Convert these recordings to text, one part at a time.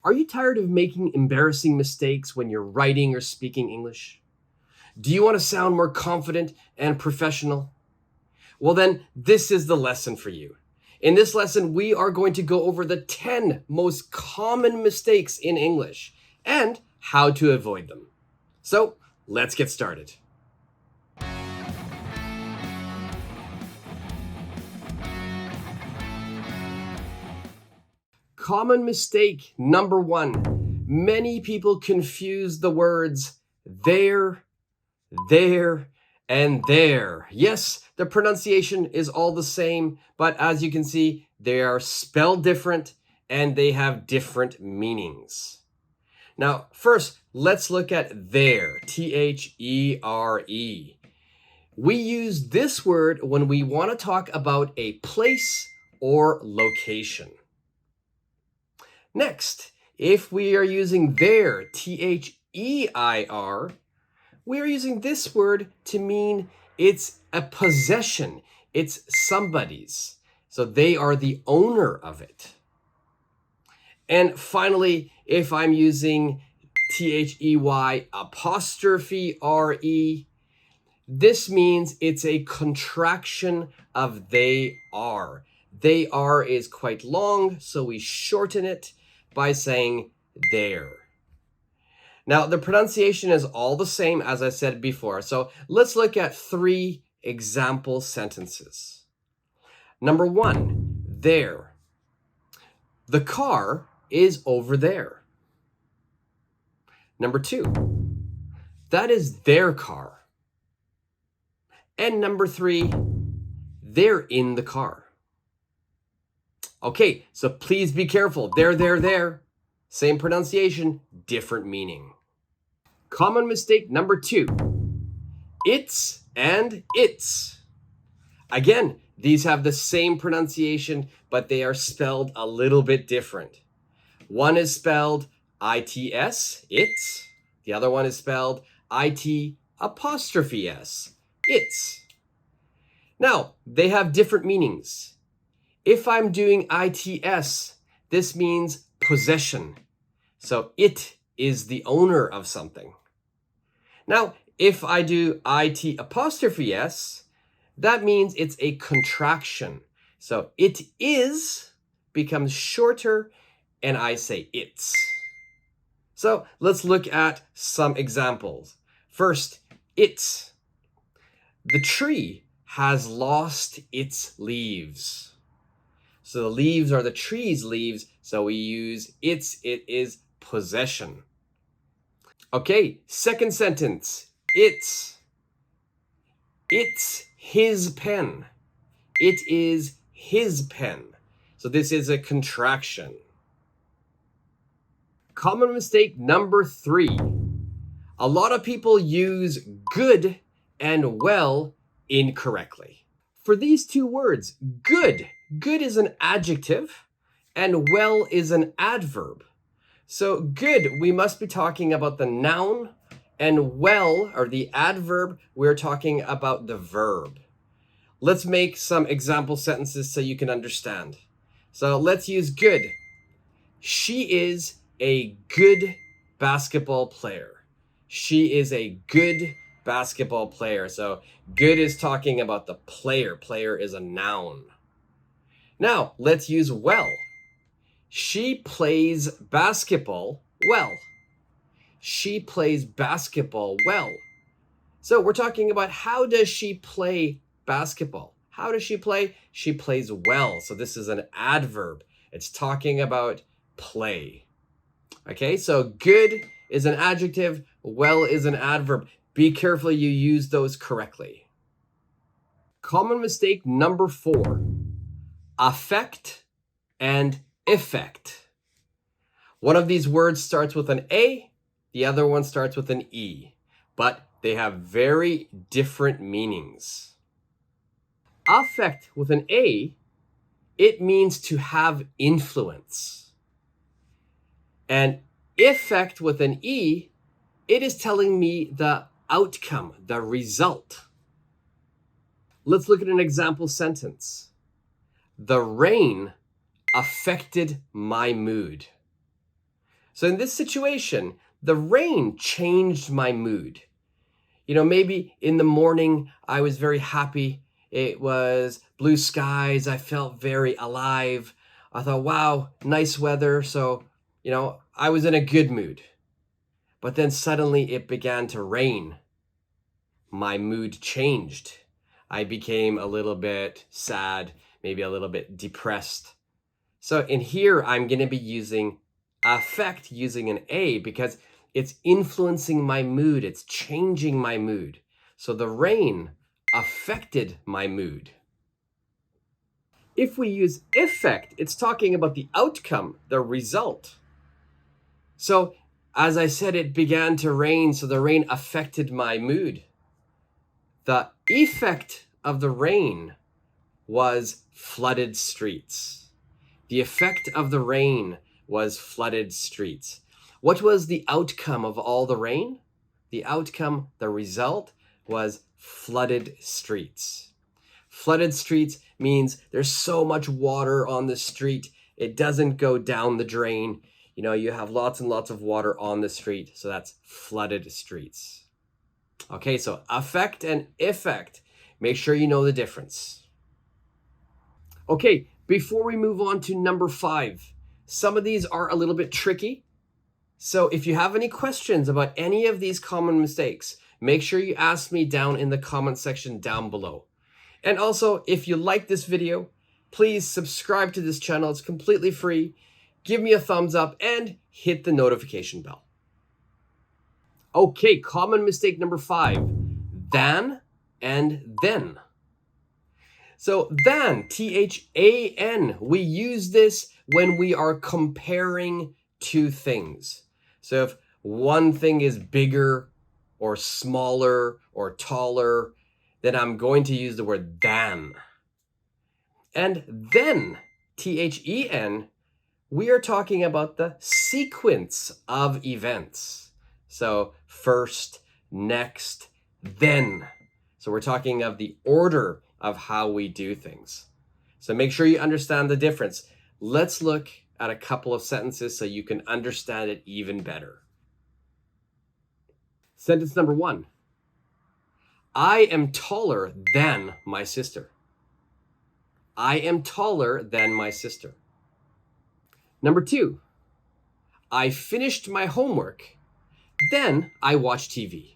Are you tired of making embarrassing mistakes when you're writing or speaking English? Do you want to sound more confident and professional? Well, then, this is the lesson for you. In this lesson, we are going to go over the 10 most common mistakes in English and how to avoid them. So, let's get started. Common mistake number 1. Many people confuse the words there, and there. Yes, the pronunciation is all the same, but as you can see, they are spelled different and they have different meanings. Now, first, let's look at there, T-H-E-R-E. We use this word when we want to talk about a place or location. Next, if we are using there, T-H-E-I-R, we are using this word to mean it's a possession. It's somebody's. So they are the owner of it. And finally, if I'm using T-H-E-Y apostrophe R-E, this means it's a contraction of they are. They are is quite long, so we shorten it by saying there. Now, the pronunciation is all the same as I said before. So let's look at 3 example sentences. Number 1, there. The car is over there. Number 2, that is their car. And number 3, they're in the car. Okay, so please be careful. There. Same pronunciation, different meaning. Common mistake number 2. It's and its. Again, these have the same pronunciation, but they are spelled a little bit different. One is spelled I-T-S, it's. The other one is spelled I-T apostrophe S, its. Now, they have different meanings. If I'm doing ITS, this means possession. So it is the owner of something. Now, if I do IT apostrophe S, that means it's a contraction. So it is becomes shorter and I say it's. So let's look at some examples. First, it's. The tree has lost its leaves. So the leaves are the tree's leaves, so we use its, it is possession. Okay, second sentence, it's his pen. It is his pen. So this is a contraction. Common mistake number 3. A lot of people use good and well incorrectly. For these 2 words, good is an adjective and well is an adverb. So good, we must be talking about the noun, and well, or the adverb, we're talking about the verb. Let's make some example sentences so you can understand. So let's use good. She is a good basketball player. She is a good basketball player. So good is talking about the player. Player is a noun. Now, let's use well. She plays basketball well. She plays basketball well. So we're talking about how does she play basketball? How does she play? She plays well. So this is an adverb. It's talking about play. Okay, so good is an adjective, well is an adverb. Be careful you use those correctly. Common mistake number 4. Affect and effect. One of these words starts with an A, the other one starts with an E, but they have very different meanings. Affect with an A, it means to have influence. And effect with an E, it is telling me the outcome, the result. Let's look at an example sentence. The rain affected my mood. So in this situation, the rain changed my mood. Maybe in the morning I was very happy. It was blue skies. I felt very alive. I thought, wow, nice weather. So, I was in a good mood. But then suddenly it began to rain. My mood changed. I became a little bit sad, maybe a little bit depressed. So in here, I'm going to be using affect using an A because it's influencing my mood. It's changing my mood. So the rain affected my mood. If we use effect, it's talking about the outcome, the result. So as I said, it began to rain, so the rain affected my mood. The effect of the rain was flooded streets. The effect of the rain was flooded streets. What was the outcome of all the rain? The outcome, the result, was flooded streets. Flooded streets means there's so much water on the street, it doesn't go down the drain. You have lots and lots of water on the street, so that's flooded streets. Okay, so affect and effect. Make sure you know the difference. Okay, before we move on to number 5, some of these are a little bit tricky. So if you have any questions about any of these common mistakes, make sure you ask me down in the comment section down below. And also, if you like this video, please subscribe to this channel. It's completely free. Give me a thumbs up and hit the notification bell. Okay, common mistake number 5, than and then. So than, T-H-A-N, we use this when we are comparing two things. So if one thing is bigger or smaller or taller, then I'm going to use the word than. And then, T-H-E-N, we are talking about the sequence of events. So first, next, then. So we're talking of the order of how we do things. So make sure you understand the difference. Let's look at a couple of sentences so you can understand it even better. Sentence number 1. I am taller than my sister. I am taller than my sister. Number 2. I finished my homework, then I watched TV.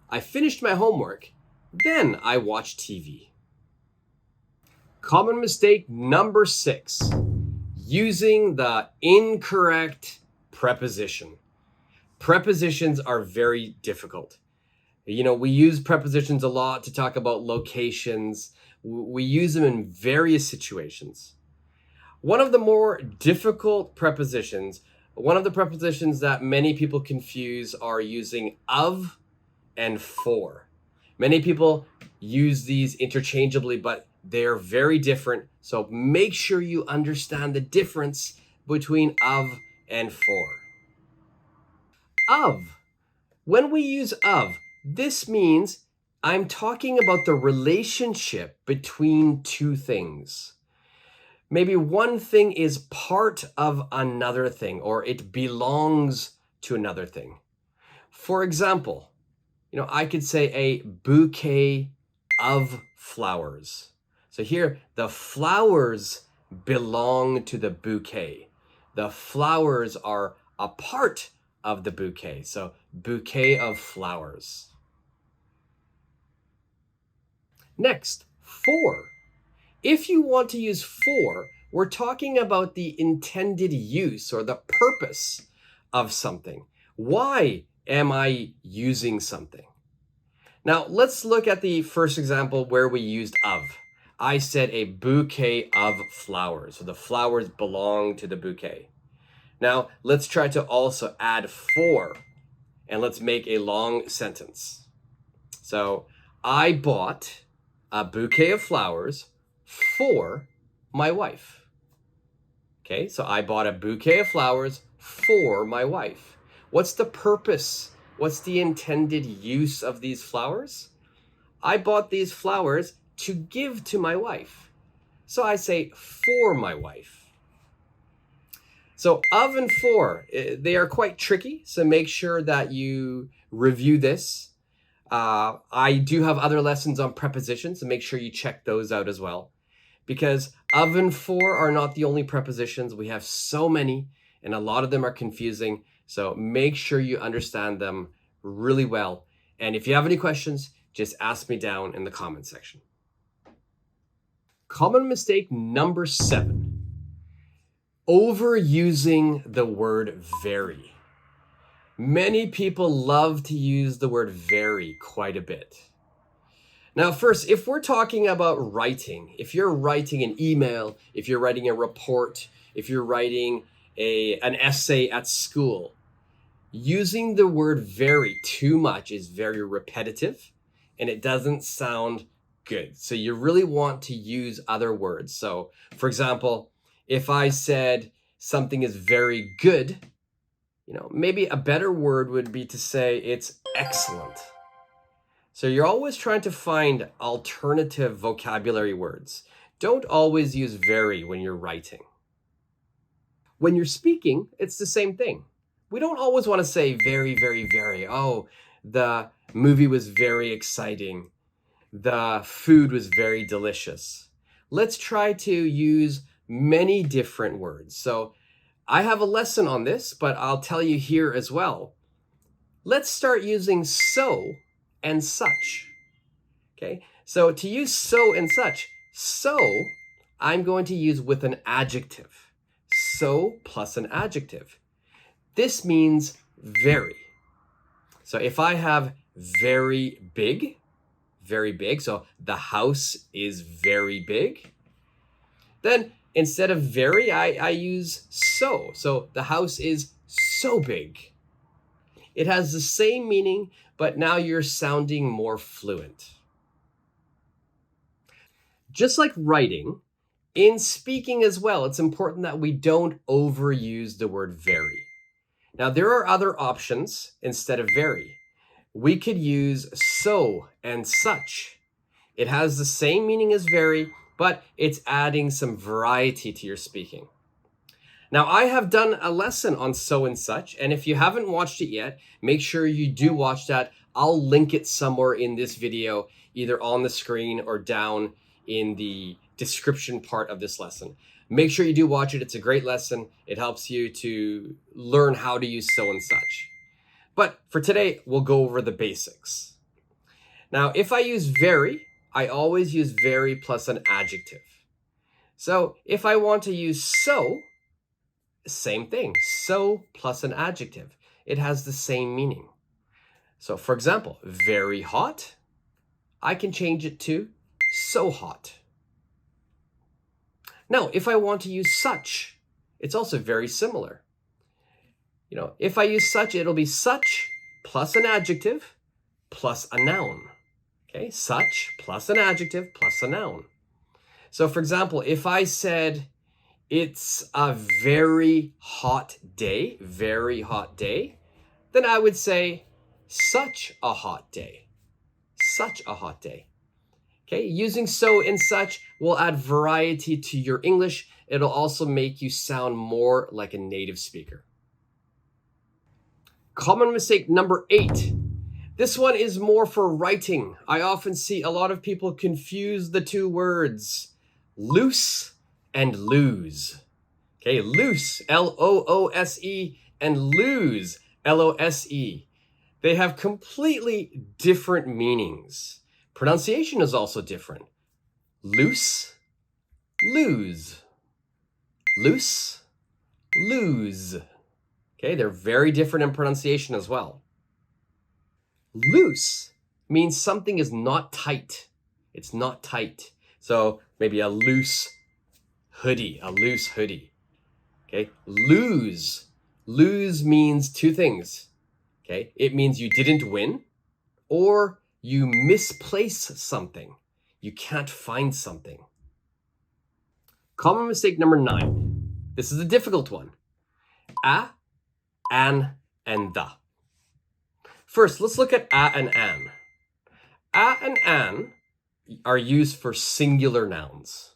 I finished my homework, then I watched TV. Common mistake number 6, using the incorrect preposition. Prepositions are very difficult. We use prepositions a lot to talk about locations. We use them in various situations. One of the more difficult prepositions, one of the prepositions that many people confuse are using of and for. Many people use these interchangeably, but they're very different. So make sure you understand the difference between of and for. Of. When we use of, this means I'm talking about the relationship between two things. Maybe one thing is part of another thing, or it belongs to another thing. For example, I could say a bouquet of flowers. So here, the flowers belong to the bouquet. The flowers are a part of the bouquet. So bouquet of flowers. Next, for. If you want to use for, we're talking about the intended use or the purpose of something. Why am I using something? Now, let's look at the first example where we used of. I said a bouquet of flowers. So the flowers belong to the bouquet. Now, let's try to also add for, and let's make a long sentence. So, I bought a bouquet of flowers for my wife. Okay, so I bought a bouquet of flowers for my wife. What's the purpose? What's the intended use of these flowers? I bought these flowers to give to my wife. So I say for my wife. So of and for, they are quite tricky. So make sure that you review this. I do have other lessons on prepositions, so make sure you check those out as well. Because of and for are not the only prepositions. We have so many, and a lot of them are confusing. So make sure you understand them really well. And if you have any questions, just ask me down in the comment section. Common mistake number 7. Overusing the word very. Many people love to use the word very quite a bit. Now, first, if we're talking about writing, if you're writing an email, if you're writing a report, if you're writing an essay at school, using the word very too much is very repetitive and it doesn't sound good. So you really want to use other words. So, for example, if I said something is very good, maybe a better word would be to say it's excellent. So you're always trying to find alternative vocabulary words. Don't always use very when you're writing. When you're speaking, it's the same thing. We don't always want to say very, very, very. Oh, the movie was very exciting. The food was very delicious. Let's try to use many different words. So I have a lesson on this, but I'll tell you here as well. Let's start using so and such. Okay, so to use so and such, so I'm going to use with an adjective. So plus an adjective. This means very. So if I have very big, so the house is very big, then instead of very, I use so. So the house is so big. It has the same meaning, but now you're sounding more fluent. Just like writing, in speaking as well, it's important that we don't overuse the word very. Now, there are other options instead of very. We could use so and such. It has the same meaning as very, but it's adding some variety to your speaking. Now, I have done a lesson on so and such, and if you haven't watched it yet, make sure you do watch that. I'll link it somewhere in this video, either on the screen or down in the description part of this lesson. Make sure you do watch it. It's a great lesson. It helps you to learn how to use so and such. But for today, we'll go over the basics. Now, if I use very, I always use very plus an adjective. So if I want to use so, same thing, so plus an adjective. It has the same meaning. So for example, very hot, I can change it to so hot. Now, if I want to use such, it's also very similar. If I use such, it'll be such plus an adjective plus a noun. Okay, such plus an adjective plus a noun. So for example, if I said it's a very hot day, then I would say such a hot day, such a hot day. Okay, using so and such will add variety to your English. It'll also make you sound more like a native speaker. Common mistake number 8. This one is more for writing. I often see a lot of people confuse the two words, loose and lose. Okay, loose, L-O-O-S-E, and lose, L-O-S-E. They have completely different meanings. Pronunciation is also different. Loose, lose. Loose, lose. Okay, they're very different in pronunciation as well. Loose means something is not tight. It's not tight. So maybe a loose hoodie. Okay, lose. Lose means two things. Okay, it means you didn't win or you misplace something. You can't find something. Common mistake number 9. This is a difficult one. A, an, and the. First, let's look at a and an. A and an are used for singular nouns.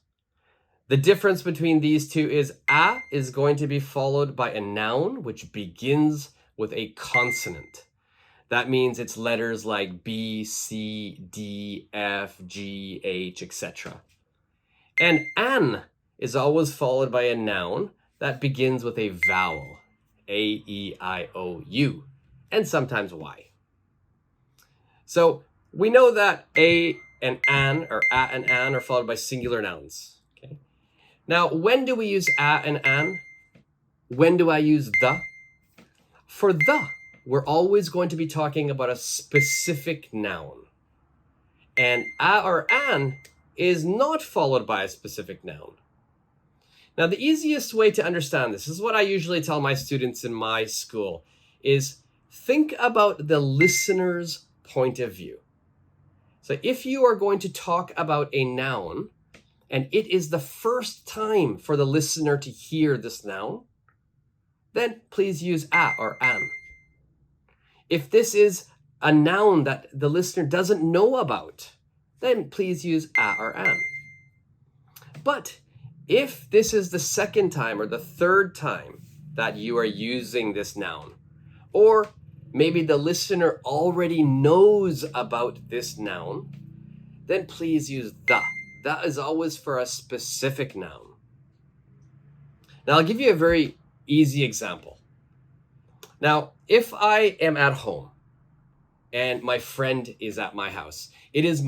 The difference between these two is a is going to be followed by a noun which begins with a consonant. That means it's letters like B, C, D, F, G, H, etc. And an is always followed by a noun that begins with a vowel, A, E, I, O, U, and sometimes Y. So we know that a and an, or a and an, are followed by singular nouns. Okay. Now, when do we use a and an? When do I use the? For the, we're always going to be talking about a specific noun. And a or an is not followed by a specific noun. Now, the easiest way to understand this is what I usually tell my students in my school is think about the listener's point of view. So if you are going to talk about a noun and it is the first time for the listener to hear this noun, then please use a or an. If this is a noun that the listener doesn't know about, then please use a or an. But if this is the second time or the third time that you are using this noun, or maybe the listener already knows about this noun, then please use the. That is always for a specific noun. Now, I'll give you a very easy example. Now, if I am at home and my friend is at my house, it is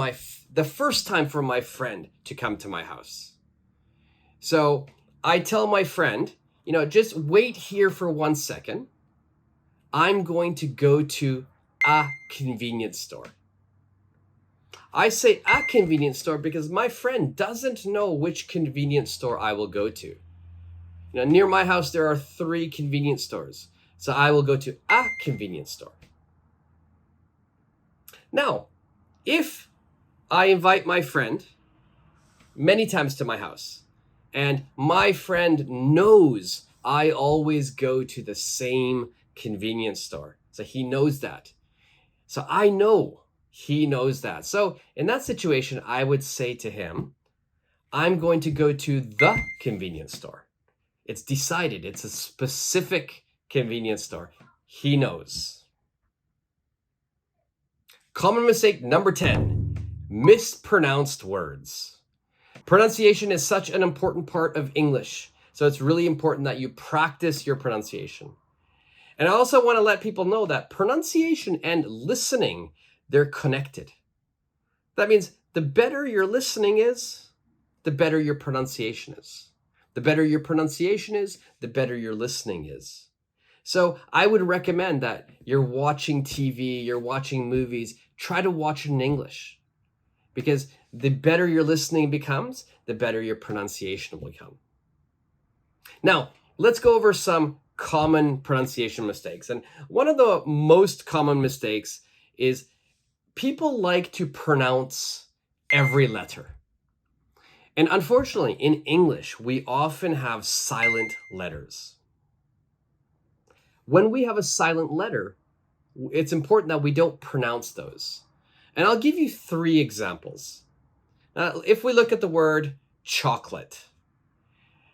the first time for my friend to come to my house. So I tell my friend, just wait here for 1 second. I'm going to go to a convenience store. I say a convenience store because my friend doesn't know which convenience store I will go to. Near my house, there are 3 convenience stores. So I will go to a convenience store. Now, if I invite my friend many times to my house, and my friend knows I always go to the same convenience store. So he knows that. So I know he knows that. So in that situation, I would say to him, I'm going to go to the convenience store. It's decided. It's a specific convenience store. He knows. Common mistake number 10, mispronounced words. Pronunciation is such an important part of English. So it's really important that you practice your pronunciation. And I also want to let people know that pronunciation and listening, they're connected. That means the better your listening is, the better your pronunciation is. The better your pronunciation is, the better your listening is. So I would recommend that you're watching TV, you're watching movies, try to watch it in English. Because the better your listening becomes, the better your pronunciation will become. Now, let's go over some common pronunciation mistakes. And one of the most common mistakes is people like to pronounce every letter. And unfortunately, in English, we often have silent letters. When we have a silent letter, it's important that we don't pronounce those. And I'll give you 3 examples. If we look at the word chocolate.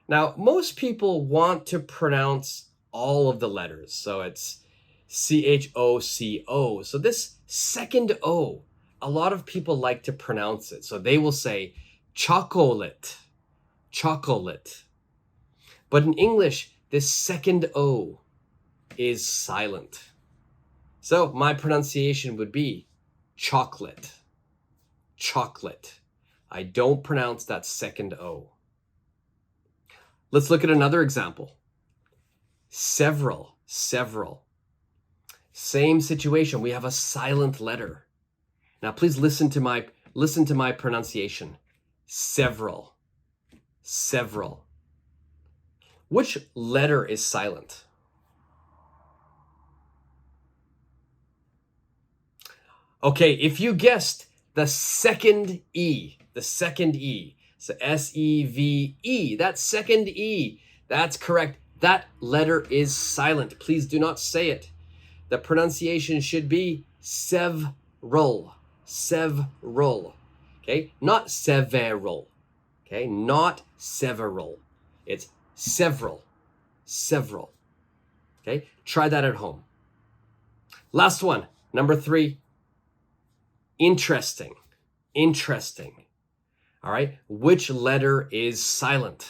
Now, most people want to pronounce all of the letters. So it's C-H-O-C-O. So this second O, a lot of people like to pronounce it. So they will say chocolate, chocolate. But in English, this second O is silent. So my pronunciation would be chocolate, chocolate. I don't pronounce that second O. Let's look at another example. Several, several. Same situation. We have a silent letter. Now, please listen to my pronunciation. Several, several. Which letter is silent? Okay, if you guessed the second E, so S-E-V-E, that second E, that's correct. That letter is silent. Please do not say it. The pronunciation should be several, several, okay? Not several, Okay, not several. It's several, several. Okay, try that at home. Last one, number 3. Interesting, interesting. All right, which letter is silent?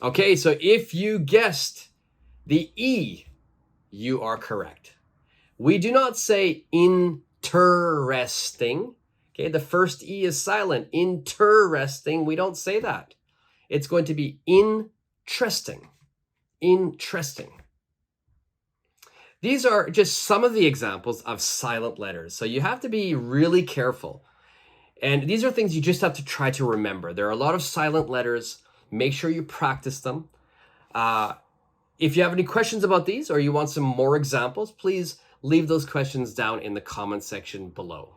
Okay, so if you guessed the E, you are correct. We do not say interesting. Okay, the first E is silent. Interesting, we don't say that. It's going to be interesting. Interesting. These are just some of the examples of silent letters. So you have to be really careful. And these are things you just have to try to remember. There are a lot of silent letters. Make sure you practice them. If you have any questions about these or you want some more examples, please leave those questions down in the comment section below.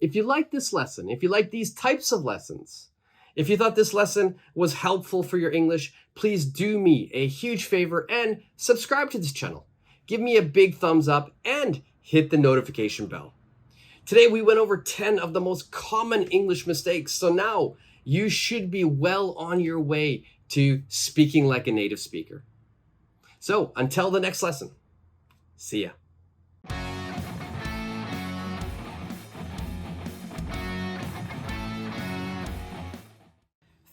If you like this lesson, if you like these types of lessons, if you thought this lesson was helpful for your English, please do me a huge favor and subscribe to this channel. Give me a big thumbs up and hit the notification bell. Today we went over 10 of the most common English mistakes, so now you should be well on your way to speaking like a native speaker. So until the next lesson, see ya.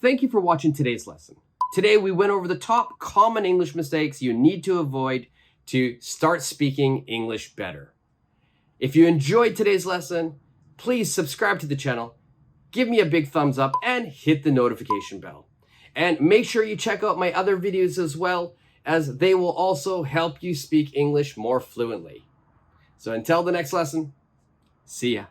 Thank you for watching today's lesson. Today we went over the top common English mistakes you need to avoid to start speaking English better. If you enjoyed today's lesson, please subscribe to the channel, give me a big thumbs up, and hit the notification bell. And make sure you check out my other videos as well, as they will also help you speak English more fluently. So until the next lesson, see ya.